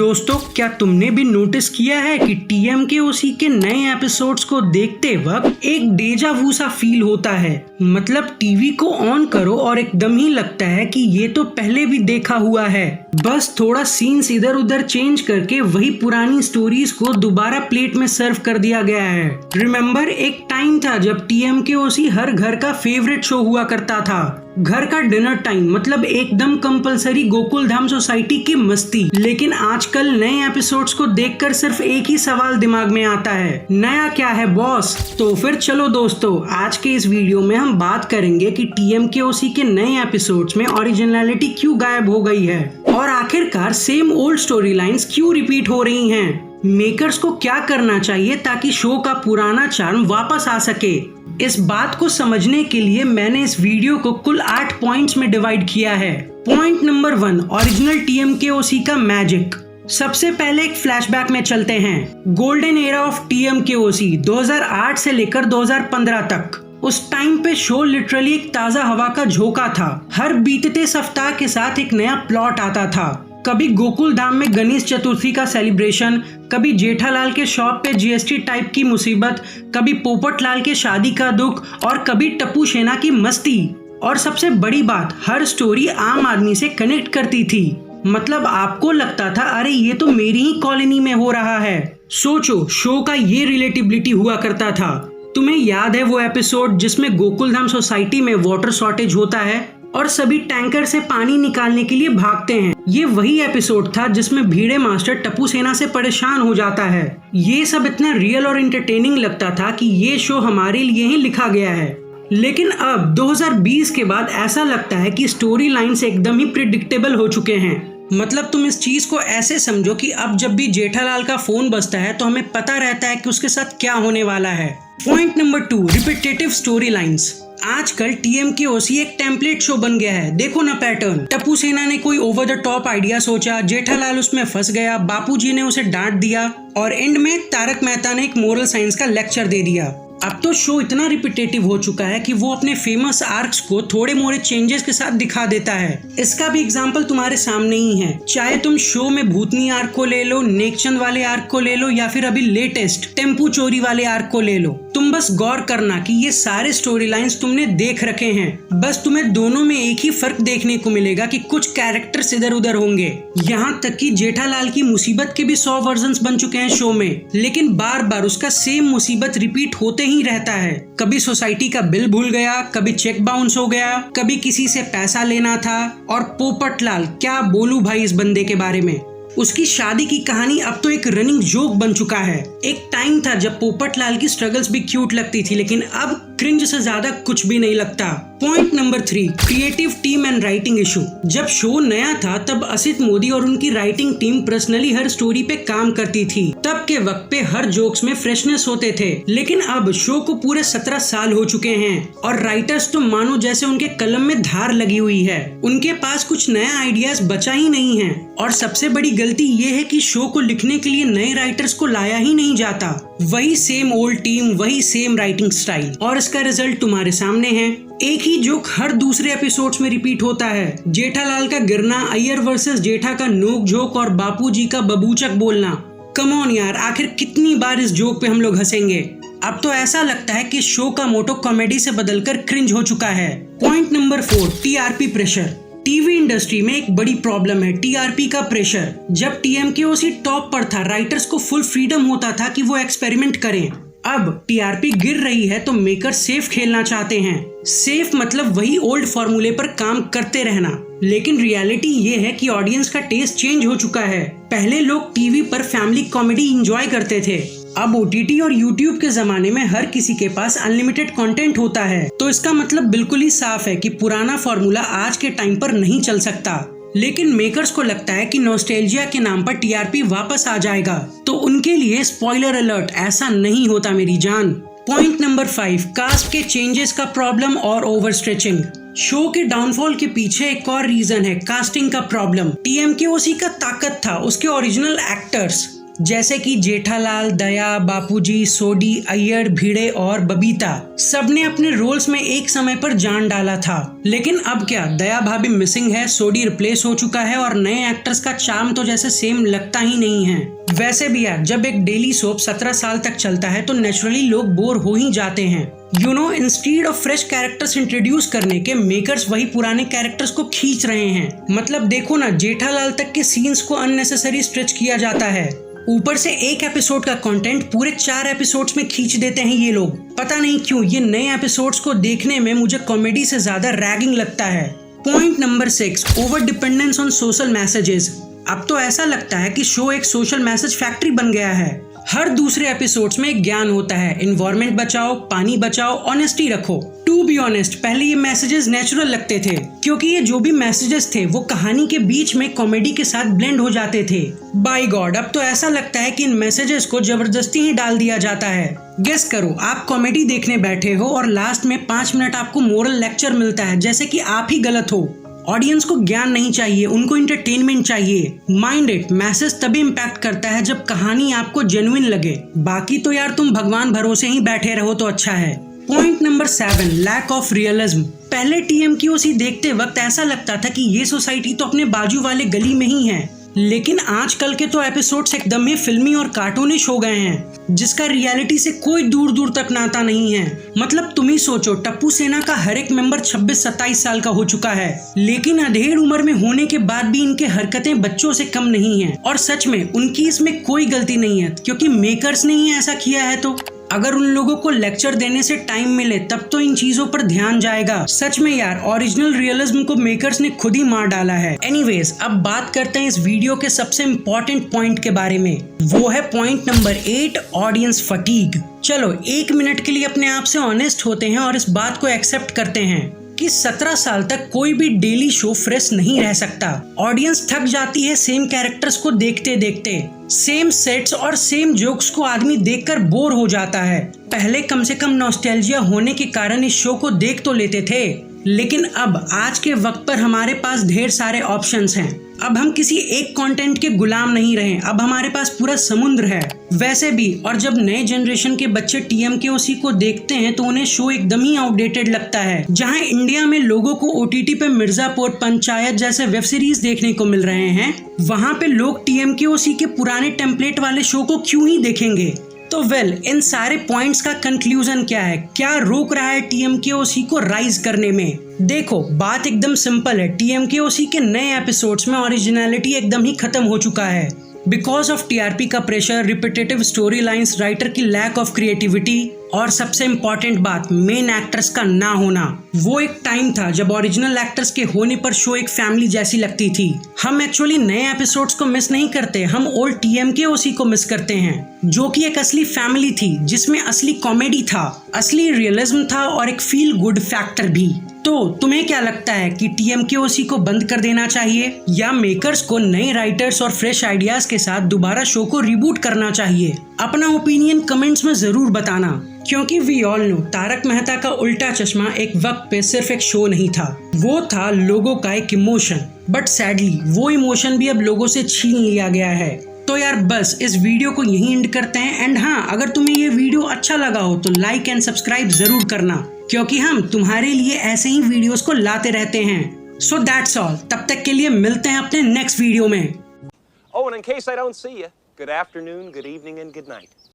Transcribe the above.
दोस्तों, क्या तुमने भी नोटिस किया है कि टीएमकेओसी के नए एपिसोड्स को देखते वक्त एक डेजा वू सा फील होता है। मतलब टीवी को ऑन करो और एकदम ही लगता है कि ये तो पहले भी देखा हुआ है, बस थोड़ा सीन्स इधर उधर चेंज करके वही पुरानी स्टोरीज को दोबारा प्लेट में सर्व कर दिया गया है। रिमेम्बर, एक टाइम था जब टीएमकेओसी हर घर का फेवरेट शो हुआ करता था। घर का डिनर टाइम मतलब एकदम कंपलसरी गोकुल धाम सोसाइटी की मस्ती। लेकिन आजकल नए एपिसोड्स को देखकर सिर्फ एक ही सवाल दिमाग में आता है, नया क्या है बॉस। तो फिर चलो दोस्तों, आज के इस वीडियो में हम बात करेंगे कि टीएमकेओसी के नए एपिसोड्स में ओरिजिनलिटी क्यों गायब हो गई है और आखिरकार सेम ओल्ड स्टोरी लाइन्स क्यों रिपीट हो रही हैं। मेकर्स को क्या करना चाहिए ताकि शो का पुराना चार्म वापस आ सके। इस बात को समझने के लिए मैंने इस वीडियो को कुल 8 पॉइंट्स में डिवाइड किया है। पॉइंट नंबर 1, ओरिजिनल टीएमकेओसी का मैजिक। सबसे पहले एक फ्लैशबैक में चलते हैं। गोल्डन एरा ऑफ टीएमकेओसी 2008 से लेकर 2015 तक। उस टाइम पे शो लिटरली एक ताजा हवा का झोंका था। हर बीतते सप्ताह के साथ एक नया प्लॉट आता था। कभी गोकुल धाम में गणेश चतुर्थी का सेलिब्रेशन, कभी जेठालाल के शॉप पे जीएसटी टाइप की मुसीबत, कभी पोपटलाल के शादी का दुख और कभी टप्पू सेना की मस्ती। और सबसे बड़ी बात, हर स्टोरी आम आदमी से कनेक्ट करती थी। मतलब आपको लगता था अरे ये तो मेरी ही कॉलोनी में हो रहा है। सोचो, शो का ये रिलेटिबिलिटी हुआ करता था। तुम्हें याद है वो एपिसोड जिसमें गोकुल धाम सोसाइटी में वाटर शॉर्टेज होता है और सभी टैंकर से पानी निकालने के लिए भागते हैं। ये वही एपिसोड था जिसमें भीड़े मास्टर टप्पू सेना से परेशान हो जाता है। ये सब इतना रियल और एंटरटेनिंग लगता था कि ये शो हमारे लिए ही लिखा गया है। लेकिन अब 2020 के बाद ऐसा लगता है कि स्टोरी लाइन्स एकदम ही प्रिडिक्टेबल हो चुके हैं। मतलब तुम इस चीज को ऐसे समझो कि अब जब भी जेठालाल का फोन बजता है तो हमें पता रहता है कि उसके साथ क्या होने वाला है। Point number 2, repetitive story lines. आजकल टीएमकेओसी एक टेम्पलेट शो बन गया है। देखो ना पैटर्न, टप्पू सेना ने कोई ओवर द टॉप आइडिया सोचा, जेठालाल उसमें फंस गया, बापूजी ने उसे डांट दिया और एंड में तारक मेहता ने एक मोरल साइंस का लेक्चर दे दिया। अब तो शो इतना रिपीटेटिव हो चुका है कि वो अपने फेमस आर्क्स को थोड़े मोड़े चेंजेस के साथ दिखा देता है। इसका भी एग्जांपल तुम्हारे सामने ही है। चाहे तुम शो में भूतनी आर्क को ले लो, नेकचंद वाले आर्क को ले लो या फिर अभी लेटेस्ट टेम्पू चोरी वाले आर्क को ले लो। तुम बस गौर करना कि ये सारे स्टोरी लाइन्स तुमने देख रखे हैं। बस तुम्हें दोनों में एक ही फर्क देखने को मिलेगा कि कुछ कैरेक्टर्स इधर उधर होंगे। यहाँ तक कि जेठालाल की मुसीबत के भी 100 वर्जन्स बन चुके हैं शो में, लेकिन बार बार उसका सेम मुसीबत रिपीट होते ही रहता है। कभी सोसाइटी का बिल भूल गया, कभी चेक बाउंस हो गया, कभी किसी से पैसा लेना था। और पोपटलाल, क्या बोलूं भाई इस बंदे के बारे में। उसकी शादी की कहानी अब तो एक रनिंग जोक बन चुका है। एक टाइम था जब पोपटलाल की स्ट्रगल्स भी क्यूट लगती थी, लेकिन अब क्रिंज से ज्यादा कुछ भी नहीं लगता। Point number 3, creative team and writing issue. जब शो नया था तब असित मोदी और उनकी राइटिंग टीम पर्सनली हर स्टोरी पे काम करती थी। तब के वक्त पे हर जोक्स में फ्रेशनेस होते थे। लेकिन अब शो को पूरे 17 साल हो चुके हैं और राइटर्स तो मानो जैसे उनके कलम में धार लगी हुई है। उनके पास कुछ नया आइडियाज बचा ही नहीं है। और सबसे बड़ी गलती ये है कि शो को लिखने के लिए नए राइटर्स को लाया ही नहीं जाता। वही सेम ओल्ड टीम, वही सेम राइटिंग स्टाइल, और इसका रिजल्ट तुम्हारे सामने है। एक ही जोक हर दूसरे एपिसोड्स में रिपीट होता है। जेठालाल का गिरना, अय्यर वर्सेस जेठा का नोक झोंक और बापूजी का बबूचक बोलना। कम ऑन यार, आखिर कितनी बार इस जोक पे हम लोग हंसेंगे। अब तो ऐसा लगता है कि शो का मोटो कॉमेडी से बदलकर क्रिंज हो चुका है। Point number 4, TRP pressure. TV industry में एक बड़ी प्रॉब्लम है टीआरपी का प्रेशर। जब टीएमकेओसी टॉप पर था, राइटर्स को फुल फ्रीडम होता था कि वो एक्सपेरिमेंट करें। अब टीआरपी गिर रही है तो मेकर सेफ खेलना चाहते हैं। सेफ मतलब वही ओल्ड फॉर्मूले पर काम करते रहना। लेकिन रियलिटी ये है कि ऑडियंस का टेस्ट चेंज हो चुका है। पहले लोग टीवी पर फैमिली कॉमेडी एंजॉय करते थे। अब ओटीटी और यूट्यूब के जमाने में हर किसी के पास अनलिमिटेड कंटेंट होता है। तो इसका मतलब बिल्कुल ही साफ है कि पुराना फॉर्मूला आज के टाइम पर नहीं चल सकता। लेकिन मेकर्स को लगता है कि नॉस्टैल्जिया के नाम पर टीआरपी वापस आ जाएगा। तो उनके लिए स्पॉइलर अलर्ट, ऐसा नहीं होता मेरी जान। पॉइंट नंबर 5, कास्ट के चेंजेस का प्रॉब्लम और ओवर स्ट्रेचिंग। शो के डाउनफॉल के पीछे एक और रीजन है कास्टिंग का प्रॉब्लम। टीएमकेओसी का ताकत था उसके ओरिजिनल एक्टर्स। जैसे कि जेठालाल, दया, बापूजी, सोडी, अय्यर, भिड़े और बबीता सबने अपने रोल्स में एक समय पर जान डाला था। लेकिन अब क्या, दया भाभी मिसिंग है, सोडी रिप्लेस हो चुका है और नए एक्टर्स का चार्म तो जैसे सेम लगता ही नहीं है। वैसे भी यार, जब एक डेली सोप 17 साल तक चलता है तो नेचुरली लोग बोर हो ही जाते हैं। Instead of fresh characters introduce करने के मेकर्स वही पुराने कैरेक्टर्स को खींच रहे हैं। मतलब देखो ना, जेठालाल तक के सीन्स को अननेसेसरी स्ट्रेच किया जाता है। ऊपर से एक एपिसोड का कंटेंट पूरे 4 एपिसोड्स में खींच देते हैं ये लोग। पता नहीं क्यों ये नए एपिसोड्स को देखने में मुझे कॉमेडी से ज्यादा रैगिंग लगता है। Point number 6, over dependence on social messages. अब तो ऐसा लगता है कि शो एक सोशल मैसेज फैक्ट्री बन गया है। हर दूसरे एपिसोड्स में ज्ञान होता है, एनवायरनमेंट बचाओ, पानी बचाओ, ऑनेस्टी रखो। टू बी ऑनेस्ट, पहले ये मैसेजेस नेचुरल लगते थे क्योंकि ये जो भी मैसेजेस थे वो कहानी के बीच में कॉमेडी के साथ ब्लेंड हो जाते थे। बाय गॉड, अब तो ऐसा लगता है कि इन मैसेजेस को जबरदस्ती ही डाल दिया जाता है। गेस करो, आप कॉमेडी देखने बैठे हो और लास्ट में 5 मिनट आपको मोरल लेक्चर मिलता है जैसे कि आप ही गलत हो। ऑडियंस को ज्ञान नहीं चाहिए, उनको एंटरटेनमेंट चाहिए। माइंड इट, मैसेज तभी इम्पैक्ट करता है जब कहानी आपको जेन्युइन लगे। बाकी तो यार तुम भगवान भरोसे ही बैठे रहो तो अच्छा है। Point number 7, lack of realism. पहले TMKOC देखते वक्त ऐसा लगता था कि ये सोसाइटी तो अपने बाजू वाले गली में ही है, लेकिन आजकल के तो एपिसोड्स एकदम ही फिल्मी और कार्टूनिश हो गए हैं जिसका रियलिटी से कोई दूर दूर तक नाता नहीं है। मतलब तुम ही सोचो, टप्पू सेना का हर एक मेंबर 26-27 साल का हो चुका है, लेकिन अधेड़ उम्र में होने के बाद भी इनके हरकतें बच्चों से कम नहीं है। और सच में उनकी इसमें कोई गलती नहीं है क्योंकि मेकर्स ने ही ऐसा किया है। तो अगर उन लोगों को लेक्चर देने से टाइम मिले तब तो इन चीजों पर ध्यान जाएगा। सच में यार, ओरिजिनल रियलिज्म को मेकर्स ने खुद ही मार डाला है। एनीवेज, अब बात करते हैं इस वीडियो के सबसे इम्पोर्टेंट पॉइंट के बारे में। वो है पॉइंट नंबर 8, ऑडियंस फटीग। चलो 1 मिनट के लिए अपने आप से ऑनेस्ट होते हैं और इस बात को एक्सेप्ट करते हैं कि 17 साल तक कोई भी डेली शो फ्रेश नहीं रह सकता। ऑडियंस थक जाती है सेम कैरेक्टर्स को देखते देखते। सेम सेट्स और सेम जोक्स को आदमी देखकर बोर हो जाता है। पहले कम से कम नॉस्टैल्जिया होने के कारण इस शो को देख तो लेते थे, लेकिन अब आज के वक्त पर हमारे पास ढेर सारे ऑप्शंस हैं। अब हम किसी एक कंटेंट के गुलाम नहीं रहे, अब हमारे पास पूरा समुद्र है। वैसे भी, और जब नए जनरेशन के बच्चे TMKOC को देखते हैं तो उन्हें शो एकदम ही आउटडेटेड लगता है। जहां इंडिया में लोगों को OTT पे मिर्जापुर, पंचायत जैसे वेब सीरीज देखने को मिल रहे हैं, वहां पे लोग TMKOC के पुराने टेम्पलेट वाले शो को क्यों ही देखेंगे। तो इन सारे पॉइंट्स का कंक्लूजन क्या है? क्या रोक रहा है TMKOC को राइज करने में? देखो, बात एकदम सिंपल है। TMKOC के नए एपिसोड्स में ओरिजिनलिटी एकदम ही खत्म हो चुका है। बिकॉज ऑफ TRP का pressure, repetitive story lines, writer की लैक ऑफ क्रिएटिविटी और सबसे इम्पोर्टेंट बात, मेन एक्टर्स का ना होना। वो एक टाइम था जब ओरिजिनल एक्टर्स के होने पर शो एक फैमिली जैसी लगती थी। हम एक्चुअली नए एपिसोड्स को मिस नहीं करते, हम ओल्ड TMKOC को मिस करते हैं, जो कि एक असली फैमिली थी जिसमें असली कॉमेडी था, असली रियलिज्म था और एक फील गुड फैक्टर भी। तो तुम्हें क्या लगता है कि TMKOC को बंद कर देना चाहिए या मेकर्स को नए राइटर्स और फ्रेश आइडियाज के साथ दोबारा शो को रिबूट करना चाहिए? अपना ओपिनियन कमेंट्स में जरूर बताना, क्योंकि we all know Tarak Mehta का उल्टा चश्मा एक वक्त पे सिर्फ एक शो नहीं था, वो था लोगों का एक इमोशन। बट सैडली वो इमोशन भी अब लोगों से छीन लिया गया है। तो यार बस इस वीडियो को यहीं एंड करते हैं। एंड हाँ, अगर तुम्हें ये वीडियो अच्छा लगा हो तो लाइक एंड सब्सक्राइब जरूर करना, क्योंकि हम तुम्हारे लिए ऐसे ही वीडियोस को लाते रहते हैं। सो दैट्स ऑल, तब तक के लिए मिलते हैं अपने नेक्स्ट वीडियो में। Oh, and in case I don't see you, good afternoon, good evening, and good night.